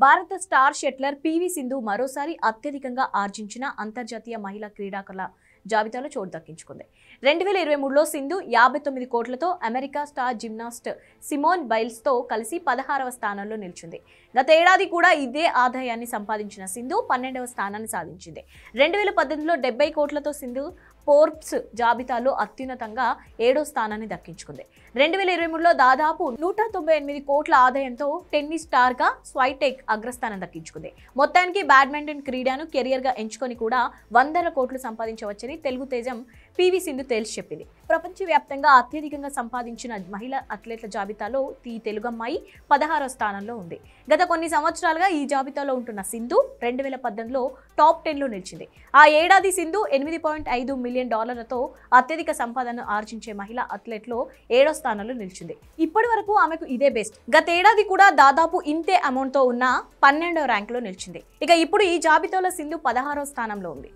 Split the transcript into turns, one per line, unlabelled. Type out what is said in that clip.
భారత star shuttler PV Sindhu మరోసారి అత్యధికంగా ఆర్జించిన అంతర్జాతీయ మహిళా క్రీడాకారుల జాబితాలో చోటు దక్కించుకుంది. 2023లో సింధు 59 కోట్లతో అమెరికా స్టార్ జిమ్నాస్ట్ సిమోన్ బైల్స్తో కలిసి 16వ స్థానంలో నిలిచింది. గత ఏడాది కూడా ఇదే ఆదాయాన్ని సంపాదించిన సింధు 12వ స్థానాన్ని సాధించింది. 2018లో 70 కోట్లతో సింధు ఫోర్బ్స్ జాబితాలో అత్యున్నతంగా 7వ స్థానాన్ని దక్కించుకుంది. 2023లో దాదాపు 198 కోట్ల ఆదాయంతో టెన్నిస్ స్టార్గా స్వైటెక్ అగ్రస్థానం దక్కించుకుంది. మొత్తానికి బ్యాడ్మింటన్ క్రీడను కెరియర్గా ఎంచుకొని కూడా 100 కోట్లు సంపాదించవచ్చని తెలుగు తేజం పివి సింధు తేల్చి చెప్పింది. ప్రపంచవ్యాప్తంగా అత్యధికంగా సంపాదించిన మహిళా అథ్లెట్ల జాబితాలో ఈ తెలుగమ్మాయి 16వ స్థానంలో ఉంది. గత కొన్ని సంవత్సరాలుగా ఈ జాబితాలో ఉంటున్న సింధు 2018లో టాప్ 10లో నిలిచింది. ఆ ఏడాది సింధు $8.5 మిలియన్ అత్యధిక సంపాదన ఆర్జించే మహిళా అథ్లెట్లో 7వ స్థానంలో నిలిచింది. ఇప్పటి వరకు ఆమెకు ఇదే బెస్ట్. గతేడాది కూడా దాదాపు ఇంతే అమౌంట్ తో ఉన్న 12వ ర్యాంకులో నిలిచింది. ఇక ఇప్పుడు ఈ జాబితాలో సింధు 16వ స్థానంలో ఉంది.